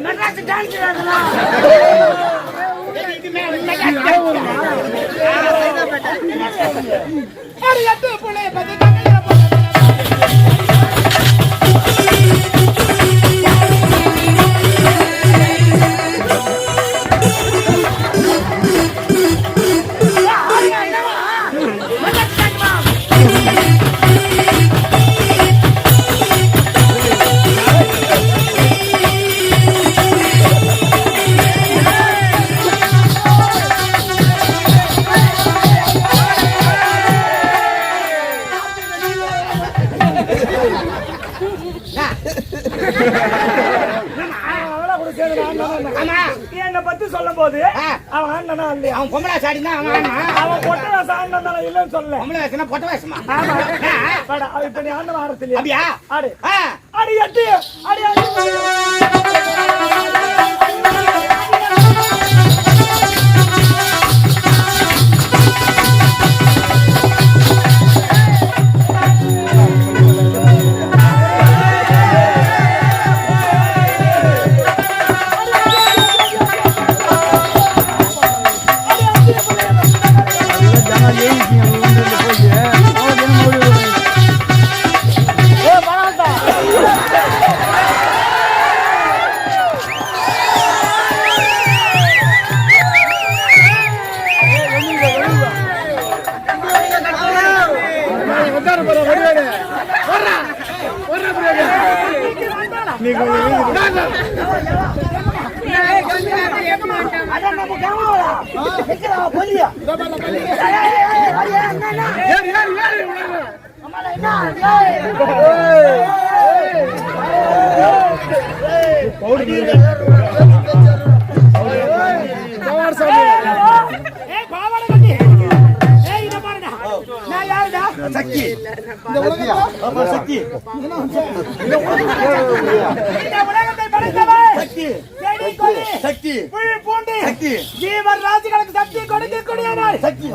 Madras dance ஆடுறா அரியட்டு புளே பதி என்ன பத்தி சொல்லும் போது அவன் அண்ணனா இல்லையா? அவன் பொம்பளை சாடினா அவன் பொட்ட வேஷம் அண்ணன் இல்லைன்னு சொல்ல. பொம்பளை வேஷம் பொட்ட வேஷமா? இப்ப நீ அண்ணன் ஆடுறது அப்படியா? ஆடு அடி எட்டு அடி ஜீவராசிகளுக்கு சக்தி கொடுக்கக்கூடிய சக்தி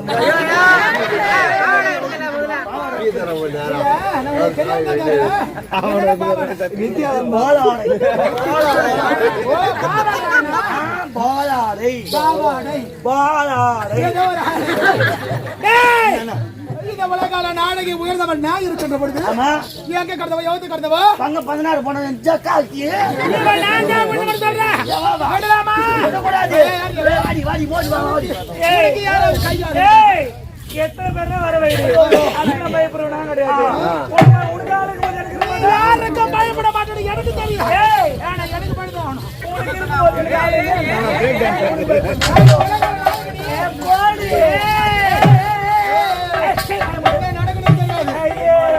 உலகால நாடகி உயர்ந்தவன் நான் இருக்கின்ற பொழுது எங்க கடந்தவ யோகத்து கடந்தவ பங்க 16 போன ஜக்காக்கி எத்தனை பேர் வர பயப்படுறோம் கிடையாது. பயப்பட மாட்டேன் எனக்கு தெரியும். எனக்கு பயப்படணும்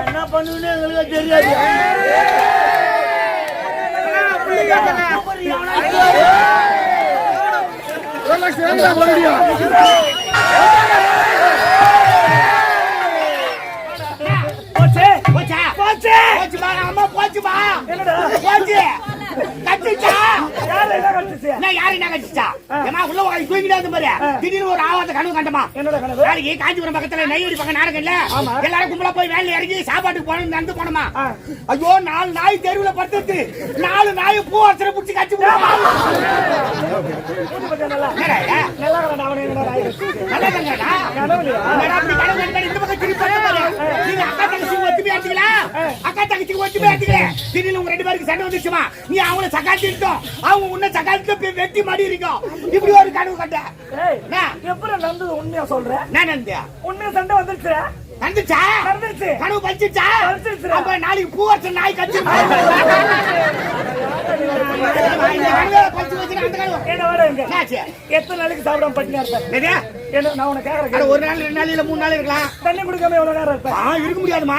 என்ன பண்ணுன்னு எங்களுக்கு தெரியாது. காஞ்சிபுரம் பக்கத்துல நெய்வேலி பக்கம் நாடகம்ல எல்லாரும் கும்பலா போய் வேலையில இறங்கி சாப்பாட்டுக்கு போன நடந்து போனோமா. ஐயோ 4 நாய் தெருவுல படுத்து 4 நாய் பூ அசர புடிச்சு காய்ச்சி அக்கா தங்கச்சி ஒத்துமே திடீர்னு உங்க 2 பேருக்கு சண்டை வந்துச்சுமா. நீ அவங்கள சகாத்திட்டோம் அவங்க உன்ன சகாத்திட்டு வெட்டி மாடி இருக்கோம். இப்படி ஒரு கனவு கட்ட எப்படி நடந்தது உண்மையா சொல்றேன். நான் நந்தியா உண்மையா சண்டை வந்துருச்சு வந்துச்சா நடந்துச்சு கனவு பச்சிச்சா அப்ப நாளைக்கு பூ வச்ச நாய் கட்சி எத்தனை நாளைக்கு சாப்பிடாம பட்டினா இருப்பேன். நான் உனக்கு கேக்குறேன் ஒரு நாள் 2 நாள் இல்ல 3 நாள் இருக்கலாம். தண்ணி குடிக்காம எவ்வளவு நேரம் இருப்பேன்? இருக்க முடியாதுமா.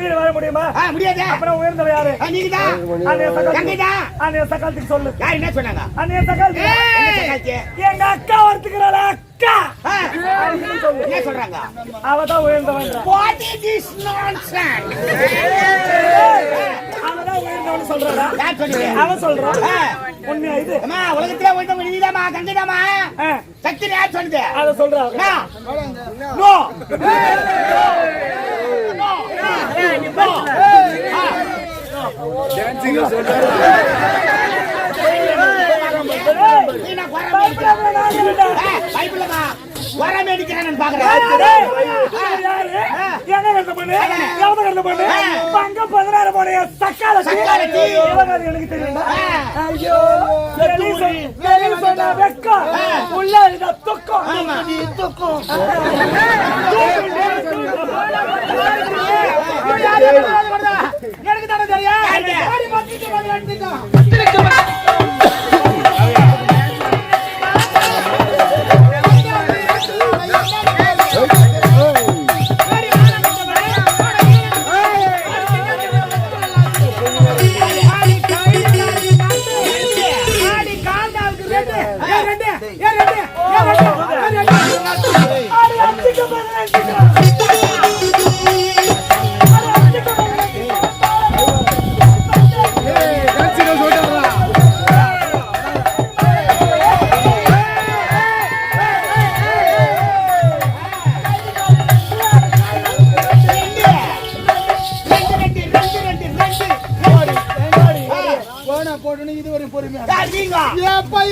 வீடு வர முடியுமா? முடியாது. அப்புறம் உயர்ந்தவ யாரு? நீங்க தான். சகாலத்துக்கு சொல்லு. யார் என்ன சொன்னாங்க? சகாலத்துக்கு எங்க அக்கா ஒருத்துக்கிறாளா அக்கா என்ன சொல்றாங்க? அவதான் உயர்ந்தவன். What is this nonsense? அவதான் உயர்ந்தவன் சொல்றா. யார் சொல்றீங்க? அவன் சொல்றான். உண்மையா இது? அம்மா உலகத்துல உயர்ந்தவன் நீதாமா கங்கதாமா. சக்தி யார் சொல்லுது? அத சொல்றாங்க. நோ நோ டான்சிங் சொல்றாங்க. வராம அடிக்கிறான்னு பாக்குறேன். என்ன கண்ட பண்ணு எவ்வளவு கண்ட பண்ணு பங்க 16 போடைய சக்காலத்தி எனக்கு தெரியுமா? ஐயோ சொன்ன வெக்கம் உள்ள இருந்த துக்கம் துக்கம் எனக்கு தானே தெரியும்.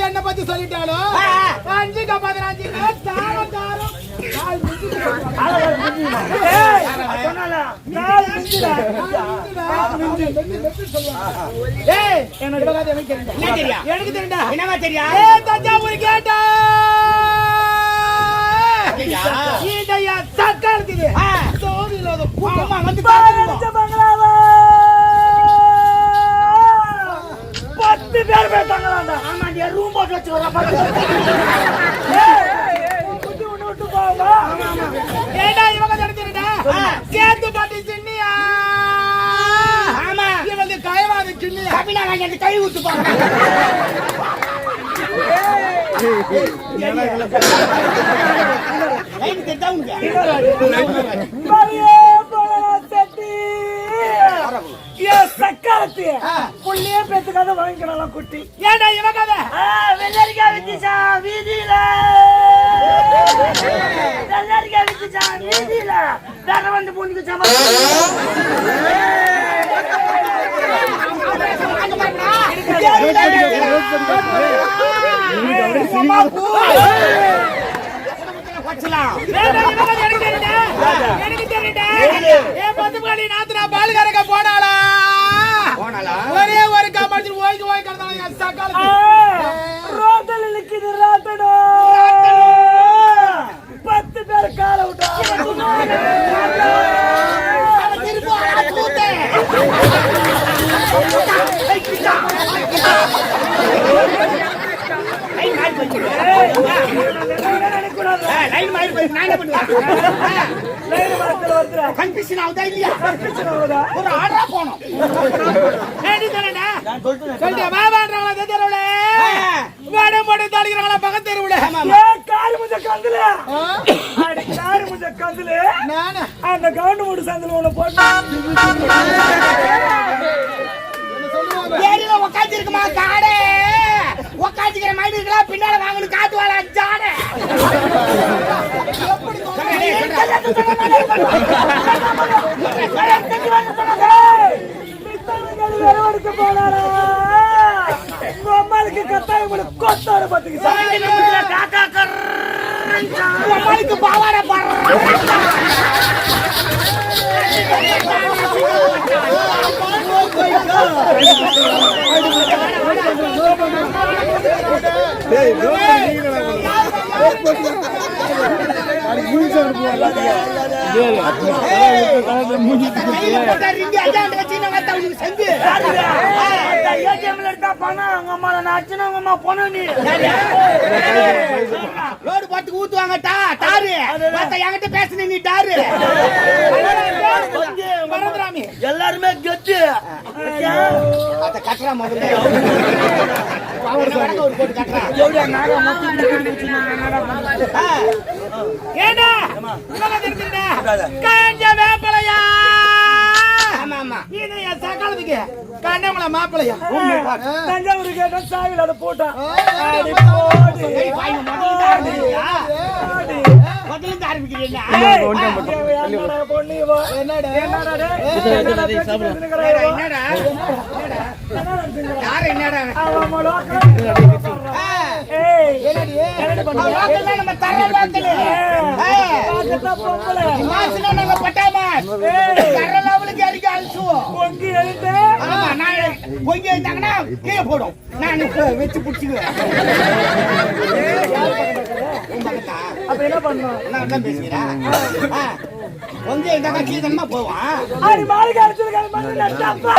என்ன பத்தி சொல்லிட்டாலும் 5 எனக்கு தெரியா என்னவா தெரியா தஞ்சாவூர் கேட்டா சக்காலத்துக்கு வந்து 10 பேர் போயிட்டாங்க. ஆமா நீ ரூம் போட்டு வச்சு வர பாத்து குட்டி விட்டு போவா. ஏடா இவங்க தெரிஞ்சிருடா கேத்து பாட்டி சின்னியா. ஆமா இவங்க கைவாத சின்னியா கபிலா வாங்கி கை ஊத்து போங்க. லைன் தெட்டாவுங்க சக்காலத்து புள்ளியே பேத்துக்காத வாங்கிக்கலாம் குட்டி. ஏடா இவ கதை வெள்ளரிக்கா வித்துச்சா வீதியில வெள்ளரிக்கா வித்துச்சா வீதியில தர வந்து பூந்துக்குச்சா. எனக்கு தெரியுடா என் பத்துப்பாடி நாத்துனா பால் கறக்க போனாளா ஒரே ஒரு காமாட்சி ஓய்க்கு ஓய் கறந்தாங்க சக்கால ரோட்டல் நிக்குது ராட்டடோ 10 பேர் கால விட்டா திருப்பி ஆட கூத்தே லைன் மாறி போய் நான் என்ன பண்ணுவேன்? லைன் மாத்தல வரதுல கன்ஃபியூஷன் ஆவுதா இல்லையா? கன்ஃபியூஷன் ஆவுதா? ஒரு ஆர்டரா போணும். ஏடி தரடா நான் சொல்லிட்டேன் வாவான்றவங்க தெரியறவளே வாட போடு தாளிங்கறவங்க பக்கத்து தெருவுல ஏ காரி முஞ்ச கந்துல அடி காரி முஞ்ச கந்துல நான் அந்த கவுண்ட் மூடு சந்தல உன போட்டு ஏரியில உட்கார்ந்து இருக்குமா காடே உட்கார்ந்துக்கிற மாதிரி இருக்கலாம் பின்னால வாங்கணும் காத்து வாழ ஜானே எப்படி போனாரா அம்மாளுக்கு கத்தாய கொத்தார பத்துக்கு காக்கா அம்மாளுக்கு பாவாட ஊத்துவாங்க பேசுன நீ டாரு எல்லாருமே கெட்டு கட்டுறா முதல்ல ஏடா வேப்பலையா சக்காலத்துக்கு கண்டமல மாப்பிளையா தஞ்சாவூர் கேட்ட சாவில அதை போட்டான் நம்ம தர லோக்கல் மாசுனா நாங்க பட்டாமாஸ் தர லெவலுக்கு இறக்கி அழிச்சுவோம். பொங்கி எழுந்து ஆமா நான் பொங்கி எழுந்தாங்கன்னா கீழே போடும். நான் வச்சு பிடிச்சிக்குவேன். அப்ப என்ன பண்ணணும்? என்ன பேசுகிறா? பொங்கி எழுந்தாக்கா கீழே தானமா போவான். அது மாளிகை அடிச்சிருக்காரு மண்ணு நட்டாப்பா.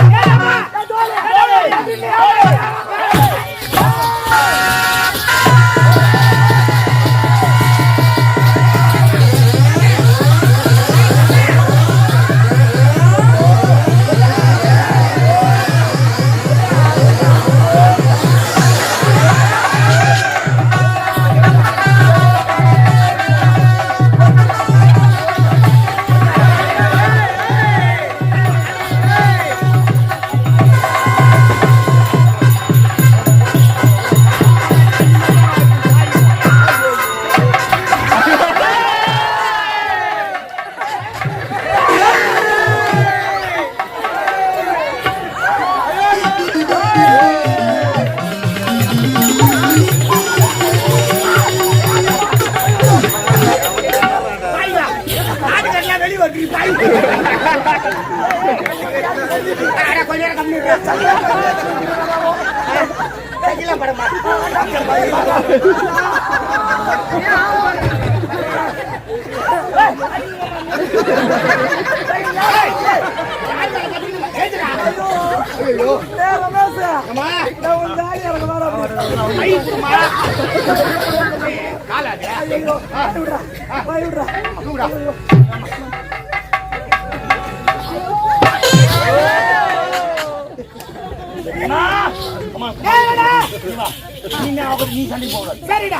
நீ சண்டை போட சரிடா.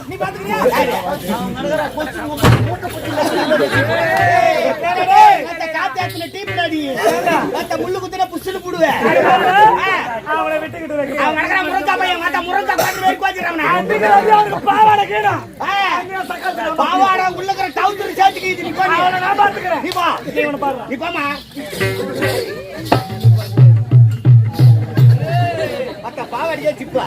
நீ பாத்துக்கிறியா? காத்தாத்துல டீ பின்னாடி முள்ளு குத்துன புஷ்னு போடுவேன். அவளை விட்டுக்கிட்டு வைக்க. அவன் நடக்கிற முருங்கா பையன் மாத்தா முருங்கா பாட்டு வெறுப்பு வச்சிடறான். அவனுக்கு பாவாடை கேடும். பாவாடை உள்ளக்கிற டவுத்தர் சேர்த்துக்கு நீ பண்ணி அவனை நான் பாத்துக்கிறேன். நீ வா. நீ இவனை பாரு. நீ போமா. பாவாடியே சிப்பா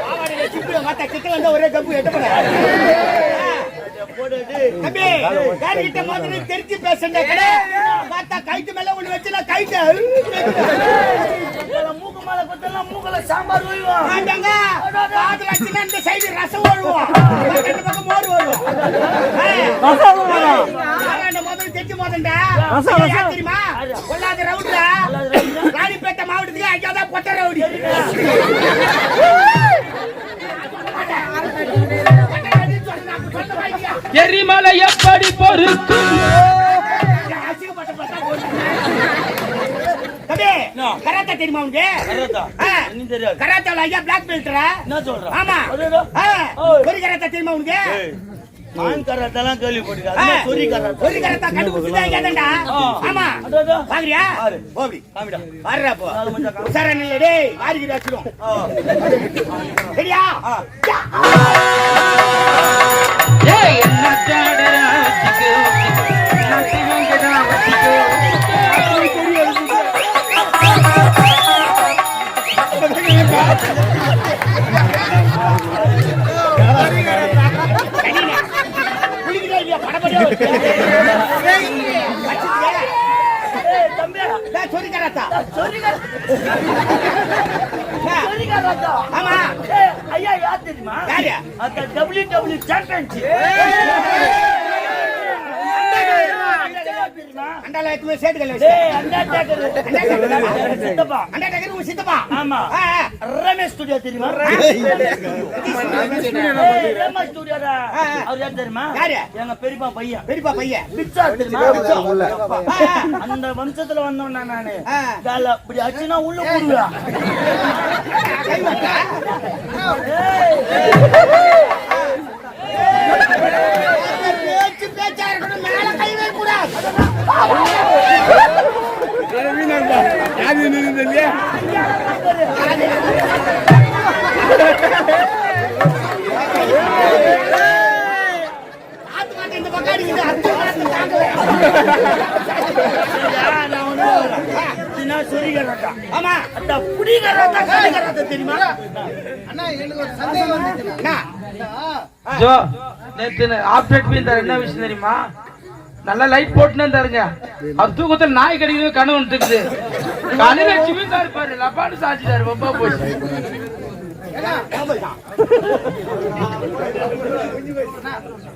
பாவாடியே சிப்பு மாத்தா கிட்ட வந்தா ஒரே கப்பு எட்டப்பட தம்பி காரிட்ட மாதிரி தெரிஞ்சு பேசுறேன் கடை மாத்தா கைட்டு மேல ஒண்ணு வச்சு நான் கைட்டு மூக்கு மேல கொத்தலாம் மூக்கல சாம்பார் ஊய்வோம். ஆண்டாங்க காதுல வச்சுனா இந்த சைடு ரசம் ஓடுவோம். இந்த பக்கம் மோர் வரும். ரசம் வரும். ஆண்டாங்க முதல்ல தெரிஞ்சு போதண்டா தெரியுமா? கொல்லாத ரவுண்டா ராணிப்பேட்டை மாவட்டத்துக்கு அங்கதான் பொட்ட ரவுடி. எரிமலை எப்படி பொறுக்கும்? கராத்தா தெரியுமா உனக்கு? கராத்தால ஐயா பிளாக் பெல்ட்ரா? என்ன சொல்ற? ஆமா. ஒரு கராத்தா தெரியுமா உனக்கு? நான் கராத்தாலாம் கேள்விப்பட்டிருக்கேன். சொரி கராத்தா. சொரி கராத்தா கண்டுபிடிச்சுதான் கேட்டேன்டா. ஆமா. பாக்குறியா? ஓடி. காமிடா. வாருடா போ. உசாரா நில்லு டேய். வாரிக்கு வச்சிரும். சரியா? ஏய் என்ன ஜாடரா சிக்கு நசிங்கடா வச்சிக்கோ. ஆமா ஐயா யார் தெரியுமா? அந்த WWE சாம்பியன்ஷிப் அண்டாலயத்துமே சேட்டுகள் சித்தப்பா. ஆமா. ரமேஷ் ஸ்டுடியோ தெரியுமா? ரமேஷ் ஸ்டுடியோ அவர் யார் தெரியுமா? எங்க பெரியப்பா பையன் பிச்சா தெரியுமா? அந்த வம்சத்துல வந்தவன் நானு. அப்படி அச்சுனா உள்ள போடுவேன். பேச்சா இருக்கணும், மேல கை வைக்க கூடாது. இந்த பக்கம் இதுனா சொரிகரட்டா. ஆமா அந்த புடிகரட்டா சொரிகரட்டா தெரியுமா? அண்ணா எனக்கு ஒரு சந்தேகம் வந்துச்சுண்ணா. என்ன ஜோ நேத்து ஆப்டேட் பீந்தார் என்ன விஷயம் தெரியுமா? நல்லா லைட் போட்டுன்னு இருந்தாருங்க. அவர் தூக்கத்துல நாய் கடிக்கிறது கனவு இருக்குது. கனலட்சுமி தான் இருப்பாரு. லப்பான்னு சாச்சிட்டாரு. ரொம்ப போச்சு.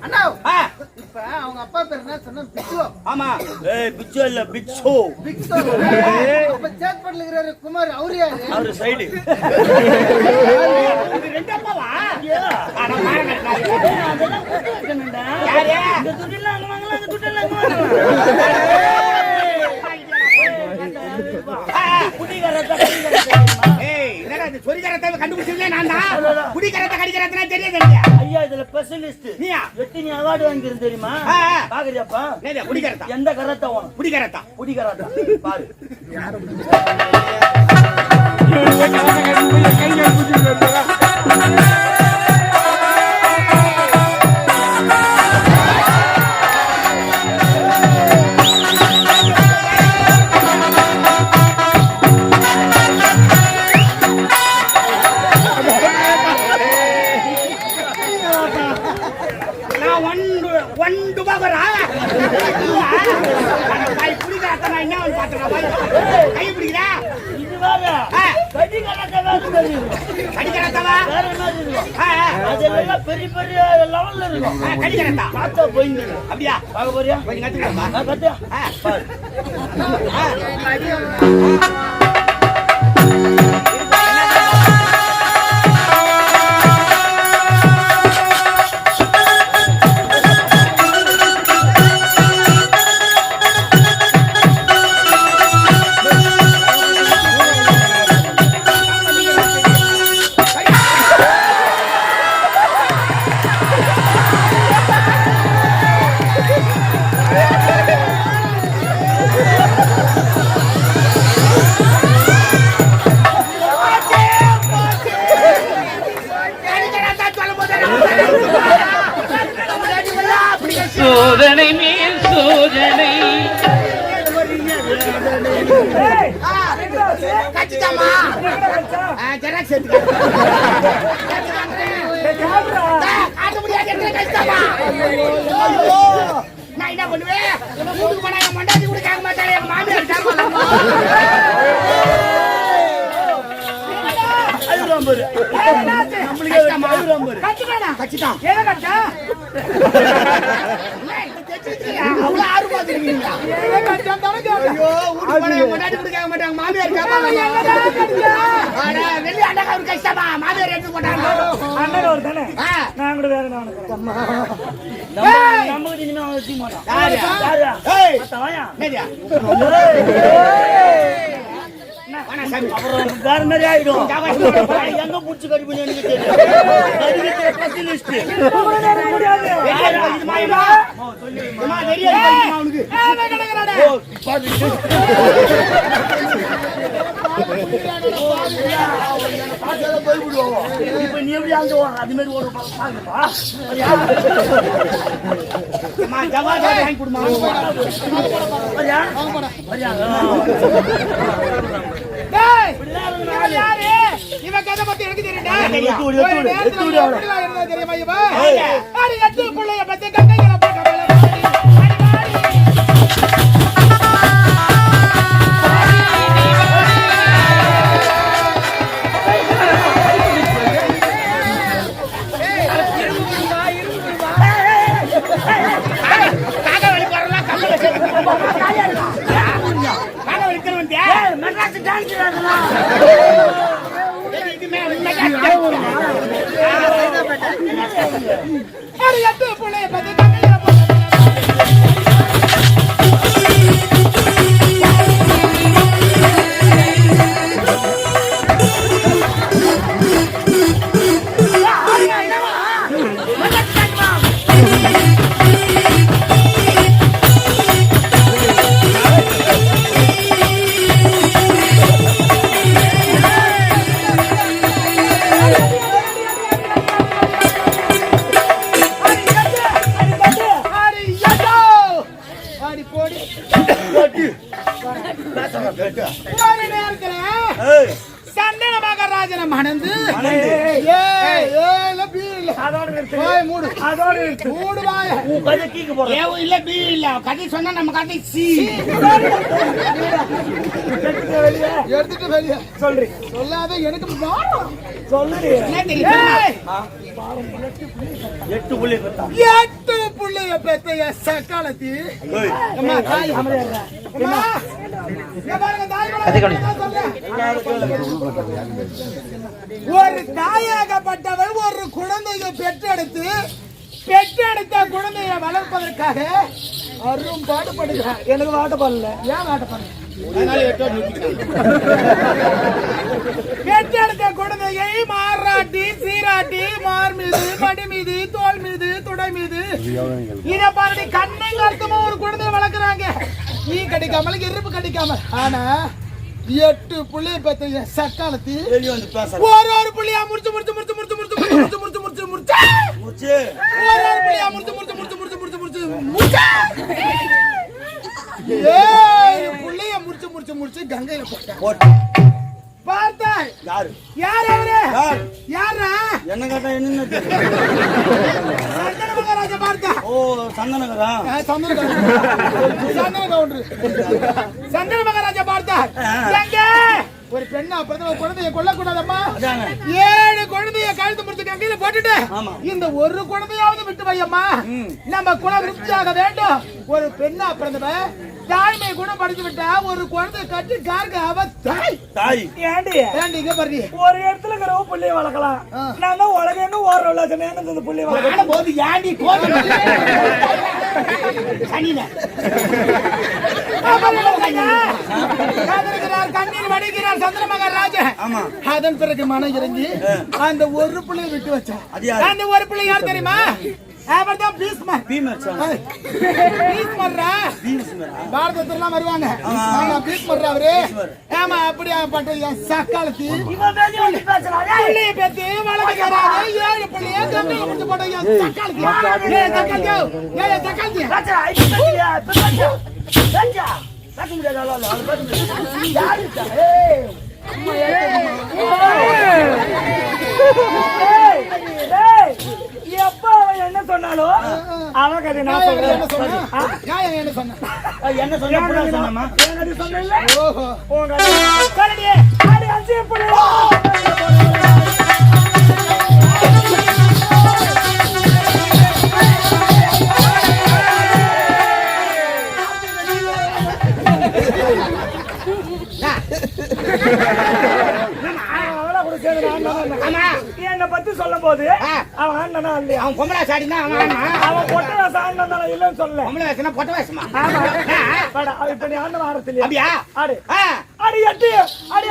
அண்ணா ஆ, இப்ப அவங்க அப்பா பேர் என்ன சொன்னா? பிச்சோ. ஆமா ஏய் பிச்சோ இல்ல பிச்சோ. பிச்சோ. அப்ப சேத்பட்ல இருக்கிற குமார் அவரு யாரு? அவரு சைடு. இது ரெண்டு அப்பாவா? ஐயா. ஆனா பாருங்க அதெல்லாம் கூட்டி வைக்கணும்டா. யாரு? இந்த துட்டில அங்க வாங்கலாம், இந்த துட்டில அங்க வாங்கலாம். புடிகரட்டா தெரியுமா? ஏய் என்னடா இது சொரிகரத்தை கண்டுபிடிச்சதே நான் தான். குடிகரத்தை கடிகரத்தை தெரியாது இல்லையா? ஐயா இதுல ஸ்பெஷலிஸ்ட். நீயா? எத்தனை அவார்டு வாங்கிருந்த தெரியுமா? ஆ, ஆ. பாக்குறியாப்பா? என்னது குடிகரத்தா? எந்த கரத்தை வேணும்? குடிகரத்தா? புடிகரட்டா பாரு. நான் ஒன்று பாக்குறா குடிகரத்தை நான் என்ன பாத்துறேன். கை பிடிக்கிறா இது வேற. ஆ. கடிகரட்டா வேற தெரியும். கடிகரத்தவா? வேற மாதிரி இருக்கும். ஆ, ஆ. அதெல்லாம் பெரிய பெரிய லெவல்ல இருக்கும். ஆ, கடிகரத்தா பார்த்தா போயிங்க. அப்படியா? பார்க்க போறியா? கொஞ்சம் கத்துக்கலாமா? கத்தியா ஆ. பாரு. சோதனை மேல் சோதனை. கச்சிட்டாமா? ஜெராக்ஸ் எடுத்துக்க. காட்ட முடியாது எங்களை கச்சிட்டாமா? ஐயோ, நான் என்ன பண்ணுவேன்? வீட்டுக்கு போனா என் மண்டாட்டி கூட கேட்க மாட்டாரு, எங்க மாமியார் கேட்க மாட்டாங்க. அழுகுறான் பாரு. நம்மளுக்கே அழுகுறான் பாரு. கச்சிட்டான். ஏன் கச்சா? அவ்வளவு ஆர்வமா இருக்கீங்களா? ஐயோ, வீட்டுக்கு போனா என் மண்டாட்டி கூட கேட்க மாட்டாங்க, மாமியார் கேட்பாங்க. அட, வெள்ளி அண்டக்கா ஒரு கஷ்டமா? மாமியார் எடுத்து போட்டாங்க. அண்ணன் ஒரு தானே. ஆ. நான் கூட வேற நான் நம்ம இனிமே அவன் வச்சுக்க மாட்டான். யாரு? யாரா? ஏய், பார்த்தா வாயா. என்னதியா? வாடா சாமி. அப்புறம் வேற மாதிரி ஆயிடும். எங்க புடிச்சு கடி பண்ணி எனக்கு தெரியும். கடிக்கிற ஸ்பெஷலிஸ்ட். யாரு? இது மாயமா? அம்மா, தெரியாது தெரியுமா உனக்கு? ஓ, பாத்து. இப்ப நீ எப்படி அங்க அது மாதிரி ஒரு பாக்குப்பா. அம்மா, ஜவாது வாங்கி கொடுமா. வரியா? வரியா? டேய், இவன் யாரு? இவன் கதை பத்தி எனக்கு தெரியும்டா. எத்து விடு, எத்து விடு, எத்து விடு அவனை. எப்படிலாம் இருந்தா தெரியுமா இவன்? அடி எட்டு புள்ளைய பத்தி கங்கைகளை போட்ட வேலை பாடி. காக வலிக்கிறவன்லாம் கம்பளை சேர்த்து காக வலிக்கிறவன் மெட்ராஸ் டான்ஸ் இதுமே அடி எட்டு புள்ளைய பத்தி கங்கைகளை போட்ட சந்தன மகாராஜனை மணந்து இல்ல பி இல்ல கதை சொன்னா நம்ம கதை சி எடுத்துட்டு வெளியே சொல்றி சொல்லாத எனக்கு சொல்லுடி எட்டு புள்ளி பெத்தா 8 புள்ளைய பெத்த சக்காலத்தி ஒரு தாயாகப்பட்டவள் ஒரு குழந்தையை பெற்றெடுத்த குழந்தையை வளர்ப்பதற்காக அரும் பாடுபடுகிறார். எனக்கு வாட்ட பண்ணல ஏன் வாட்டப்படல? பெற்றெடுத்த குழந்தையை மாறாட்டி சீராட்டி மார் மீது மடி மீது தோல் மீது துடை மீது இத பாருடி கண்ணை கருத்துமா ஒரு குழந்தைய வளர்க்குறாங்க. நீ கடிக்காமல் இருப்பு கடிக்காமல். ஆனா 8 புள்ளைய பெத்த சக்காலத்தி ஒரு புள்ளியா முடிச்சு ஒரு புள்ளைய முடிச்சு கங்கையில போட்ட பார்த்தா யாரு யார் அவரு யாரா என்ன கேட்டா என்ன சந்தன மகாராஜா பார்த்தா ஓ சந்தனகரா சந்தன மகாராஜா பார்த்தா எங்க ஒரு பெண்ணா பிரதம குழந்தைய கொல்லக்கூடாதம்மா. 7 குழந்தைய கழுத்து முடிச்சு கங்கையில போட்டுட்டு இந்த ஒரு குழந்தையாவது விட்டு வையம்மா. நம்ம குலம் விருத்தியாக வேண்டும். ஒரு பெண்ணா பிரதம தாய்மை குணம் படிச்சு விட்டா ஒரு குழந்தை கட்டி கார்க அவ தாய் ஏண்டி இங்க பாரு ஒரு இடத்துல இருக்கிற புள்ளைய வளர்க்கலாம். நான் தான் உலகன்னு ஓடுறோம்ல அந்த புள்ளைய வளர்க்கலாம் போது ஏண்டி கோபி கண்ணீர் வடிக்கிறார் சந்திர மகாராஜா. அதன் பிறகு மனம் இறங்கி அந்த ஒரு பிள்ளைய விட்டு வச்சான். அந்த ஒரு பிள்ளை யார் தெரியுமா? அவர்தான் பாரதத்திலாம் வருவாங்க. அவரு ஆமா அப்படியா பட்ட சக்காலத்தி பிள்ளைய பேத்தி வளர்க்கிறாரு. 7 பிள்ளைய கங்கையில முடிச்சு போட்ட சக்காலத்தி எப்ப அவன் என்ன சொன்னாலும் அவன் கதை நான் சொல்றேன். என்ன சொன்ன என்ன சொன்னா என்ன பத்தி சொல்லும் போது அவன் அண்ணனா இல்லையா? அவன் பொம்பளை சாடினா அவன் பொட்ட வேஷம் அண்ணன் இல்லன்னு சொல்ல. பொம்பளை வேஷம்னா பொட்ட வேஷமா? இப்ப நீ அண்ணன் ஆரத்து இல்லையா? அப்படியா? ஆடு அடி எட்டு அடி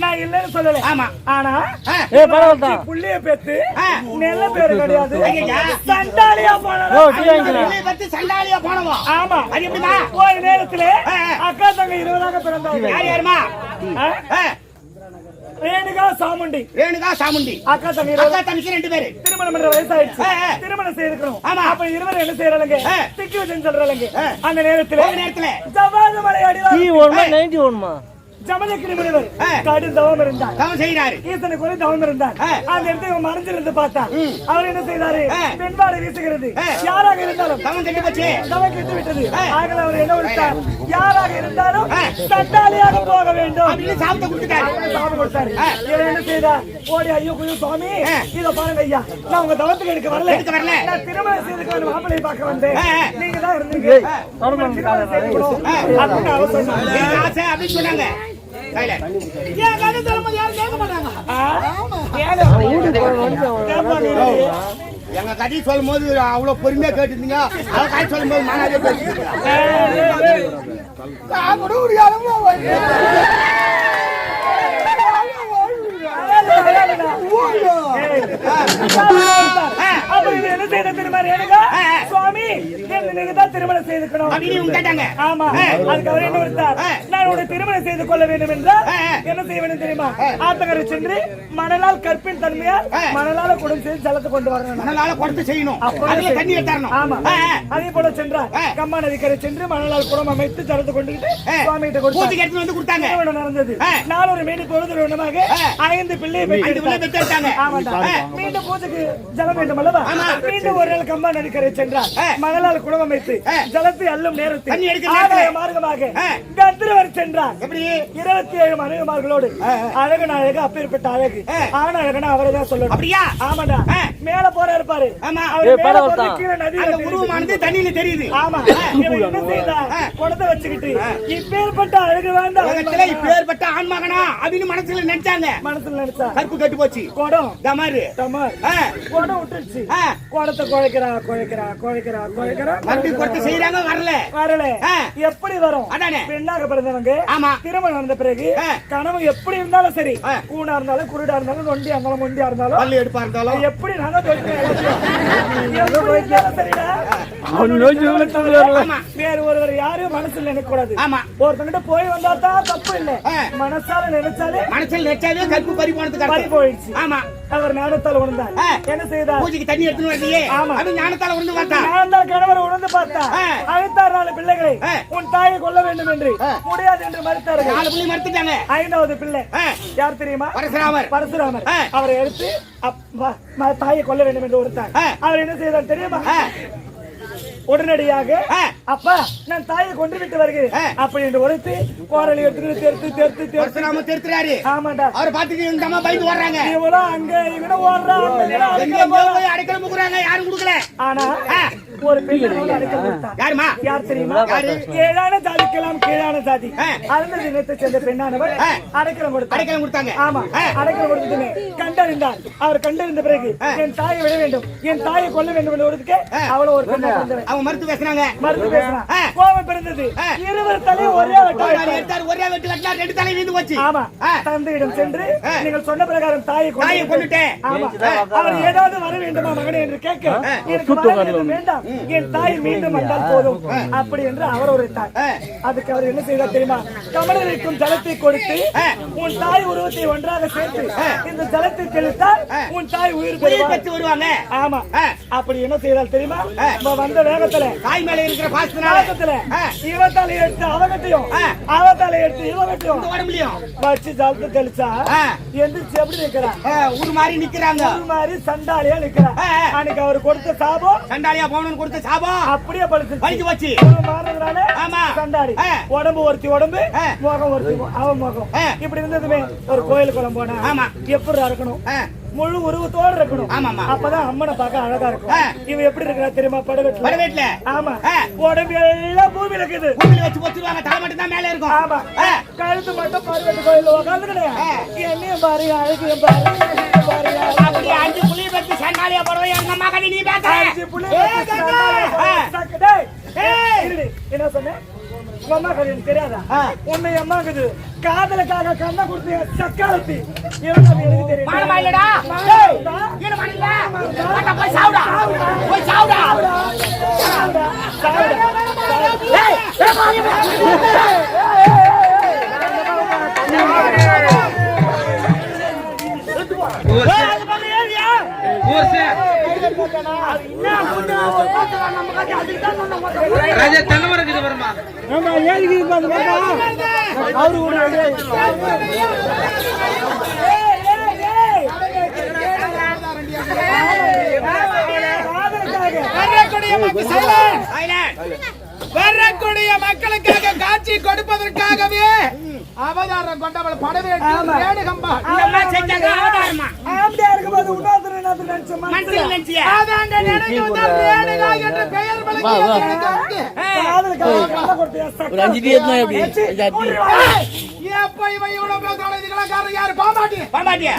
நான் இல்லன்னு சொல்லல. ஆமா ஆனா புள்ளிய பெத்து நல்ல பேரு கிடையாது. சண்டாலியா போனவா? ஆமா. அது எப்படிமா? ஒரு நேரத்துல அக்கா தங்க 20ஆக பிறந்தாங்க. யாருமா? ரேணுகா சாமுண்டி அக்கா தங்க 2 பேரு திருமணம் பண்ற வயசாயிடுச்சு. திருமணம் செய்திருக்கணும். அப்ப 20 என்ன செய்யறாங்க? திக்கி வச்சுன்னு சொல்றாங்க. அந்த நேரத்துல ஜவாது மலை அடிவாங்க ஜமதக்கினி முனிவர் கடும் தவம் இருந்தார். தவம் செய்கிறாரு. ஈசனுக்கு ஒரு தவம் இருந்தார். அந்த இடத்துல இவன் மறைஞ்சிருந்து பார்த்தா அவர் என்ன செய்தாரு? பெண்பாடு வீசுகிறது. யாராக இருந்தாலும் தவம் கெட்டு போச்சு. தவம் கெட்டு விட்டது. ஆகல அவர் என்ன கொடுத்தார்? யாராக இருந்தாலும் சண்டாலியாக போக வேண்டும் அப்படின்னு சாப்பிட்டு கொடுத்தாரு. சாப்பிட்டு கொடுத்தாரு. இவர் என்ன செய்தார்? ஓடி ஐயோ குயோ சுவாமி இத பாருங்க ஐயா, நான் உங்க தவத்துக்கு எடுக்க வரல. நான் திருமணம் செய்துக்கு வந்து மாப்பிள்ளையை பார்க்க வந்தேன். நீங்க தான் இருந்தீங்க. அப்படின்னு அவர் சொன்னாங்க. அப்படின்னு சொன்னாங்க. ஏன் கதை சொல்லும்போது யாரும் கேட்க மாட்டாங்க. எங்க கதை சொல்லும் போது அவ்வளவு பொறுமையா கேட்டுருந்தீங்க அவ கதை சொல்லும் போது மானாவே பேசிட்டு சுவாமி தான் திருமணம் செய்துக்கணும் கேட்டாங்க. ஆமா அதுக்கு அவர் என்ன கொடுத்தார் நான் உன்னை திருமணம் செய்து கொள்ள வேண்டும் என்றால் என்ன செய்ய வேண்டும் தெரியுமா ஆத்தங்கரை சென்று மணலால் கற்பின் தன்மையால் மணலால குடம் செய்து ஜலத்தை கொண்டு வரணும் மணலால குடத்தை செய்யணும் அதுல தண்ணி தரணும் ஆமா அதே போல சென்றார் கம்மா நதிக்கரை சென்று மணலால் குடம் அமைத்து ஜலத்தை கொண்டு சுவாமி கிட்ட கொடுத்து வந்து கொடுத்தாங்க நடந்தது நான் ஒரு மேனி பொழுது ஒன்றுமாக 5 பிள்ளை பெற்றாங்க மீண்டும் பூஜைக்கு ஜலம் வேண்டும் அல்லவா மீண்டும் ஒரு நாள் கம்பா நதிக்கரை சென்றார் மணலால் குடம் அமைத்து ஜலத்தை அள்ளும் நேரத்தில் மார்க்கமாக கத்திரவர் சென்றார் எப்படி 27 மனைவிமார்களோடு அழகு அழகு அப்பேற்பட்ட அழகு ஆன அழகுனா அவரை தான் சொல்லணும் அப்படியா ஆமாடா மேல போற இருப்பாரு உருவமானது தண்ணியில தெரியுது ஆமா என்ன செய்தா குடத்தை வச்சுக்கிட்டு இப்பேற்பட்ட அழகு வேண்டாம் இப்பேற்பட்ட ஆண்மகனா அப்படின்னு மனசுல நினைச்சாங்க நினைச்சா கருப்பு கட்டு போச்சு குடம் டமாரு குடம் விட்டுருச்சு குடத்தை குழைக்கிறா மறுபடியும் குடத்தை செய்யறாங்க வரல எப்படி வரும் பெண்ணாக பிறந்தவங்க திருமணம் நடந்த பிறகு கனவு எப்படி இருந்தாலும் சரி கூணா இருந்தாலும் குருடா இருந்தாலும் நொண்டியா இருந்தாலும் மொண்டியா இருந்தாலும் பள்ளி எடுப்பா இருந்தாலும் எப்படி நாங்க வேறு ஒருவர் யாரும் மனசுல நினைக்க கூடாது ஒருத்தங்கிட்ட போய் வந்தா தான் தப்பு இல்லை மனசால நினைச்சாலே கற்பு பறி போனதுக்கு போயிடுச்சு ஆமா அவர் ஞானத்தால் உணர்ந்தார் என்ன செய்தார் பூஜைக்கு தண்ணி எடுத்துன்னு வரலையே அது ஞானத்தால உணர்ந்து பார்த்தா ஞானத்தால் கணவர் உணர்ந்து பார்த்தா அழைத்தார் 4 பிள்ளைகளை உன் தாயை கொல்ல வேண்டும் என்று முடியாது என்று மறுத்தார்கள் 4 பிள்ளை மறுத்துட்டாங்க 5வது பிள்ளை யார் தெரியுமா பரசுராமர் அவரை எடுத்து தாயை கொல்ல வேண்டும் என்று உரைத்தார் அவர் என்ன செய்தார் தெரியுமா உடனடியாக அப்பா நான் தாயை கொண்டு விட்டு வருகிறேன் அப்படி என்று உரைத்து கோரலை எடுத்து தெரித்துறாரு ஆமாண்டா அவரை பார்த்துட்டு இந்த அம்மா பயந்து ஓடுறாங்க இவளோ அங்க இவன ஓடுறாங்க அடைக்கலம் கொடுக்குறாங்க யாரும் கொடுக்கல ஆனா ஒரு பெண் அடைக்கலம் கொடுத்தா யாருமா யார் தெரியுமா கீழான ஜாதிக்கெல்லாம் கீழான ஜாதி அந்த தினத்தை சேர்ந்த பெண்ணானவர் அடைக்கலம் கொடுத்தாங்க ஆமா அடைக்கலம் கொடுத்துமே கண்டறிந்தார் அவர் கண்டறிந்த பிறகு என் தாயை விட வேண்டும் என் தாயை கொல்ல வேண்டும் என்று ஒருதுக்கு அவ்வளவு ஒரு பெண்ணை மறுத்து பேசுறாங்க கோபம் பிறந்தது இருவர் தலை ஒரே வெட்டு வெட்டினா 2 தலை வீந்து போச்சு ஆமா தந்தையிடம் சென்று நீங்கள் சொன்ன பிரகாரம் தாயை கொண்டுட்டேன் அவர் ஏதாவது வர வேண்டுமா மகனே என்று கேட்க எனக்கு வேண்டாம் என் தாய் மீண்டும் வந்தால் போதும் அப்படி என்று அவர் உரைத்தார் அதுக்கு அவர் என்ன செய்தார் தெரியுமா கமலருக்கும் ஜலத்தை கொடுத்து உன் தாய் உருவத்தை ஒன்றாக சேர்த்து இந்த ஜலத்தை தெளித்தால் உன் தாய் உயிர் பெற்று வருவாங்க ஆமா அப்படி என்ன செய்தால் தெரியுமா வந்த வேகத்துல தாய் மேல இருக்கிற பாசத்துல இவத்தால எடுத்து அவகத்தையும் அவத்தால எடுத்து இவகத்தையும் உடம்புலயும் வச்சு ஜலத்தை தெளிச்சா எந்திரிச்சு எப்படி நிக்கிறா ஒரு மாதிரி நிக்கிறாங்க ஒரு மாதிரி சண்டாலியா நிக்கிறா அன்னைக்கு அவர் கொடுத்த சாபம் சண்டாலியா போகணும்னு கொடுத்த சாபம் அப்படியே பழிச்சு வச்சு மாறினதுனால சண்டாளி உடம்பு ஒருத்தி உடம்பு முகம் ஒருத்தி அவ முகம் இப்படி இருந்ததுமே ஒரு கோயில் குளம் போனா ஆமா எப்படி இருக்கணும் முழு உருவத்தோடு இருக்கணும் அப்பதான் அம்மனை பார்க்க அழகா இருக்கும் இவ எப்படி இருக்கிறா தெரியுமா படவேட்ல ஆமா உடம்பு எல்லாம் பூமியில இருக்குது பூமியில வச்சு போச்சுவாங்க தலை மட்டும் தான் மேல இருக்கும் ஆமா கழுத்து மட்டும் படவேட்டு கோயில்ல உட்கார்ந்து கிடையாது என்னையும் பாரு அழகையும் பாரு அப்படி 5 புள்ளி வச்சு சண்டாலியா போறவன் எங்க அம்மா கடி நீ பேச 5 புள்ளி என்ன சொன்ன அம்மா கல்யாணம் தெரியாதா உன்னை அம்மாக்குது காதலுக்காக கண்ணை கொடுத்து சக்காலத்தி எனக்கு தெரியும் ராஜா தன்னவரம் இருக்குது வருமா அவரு வரக்கூடிய மக்களுக்காக காட்சி கொடுப்பதற்காகவே அவதாரம் கொண்டவள் படவேட்டம்பா பாமாட்டியா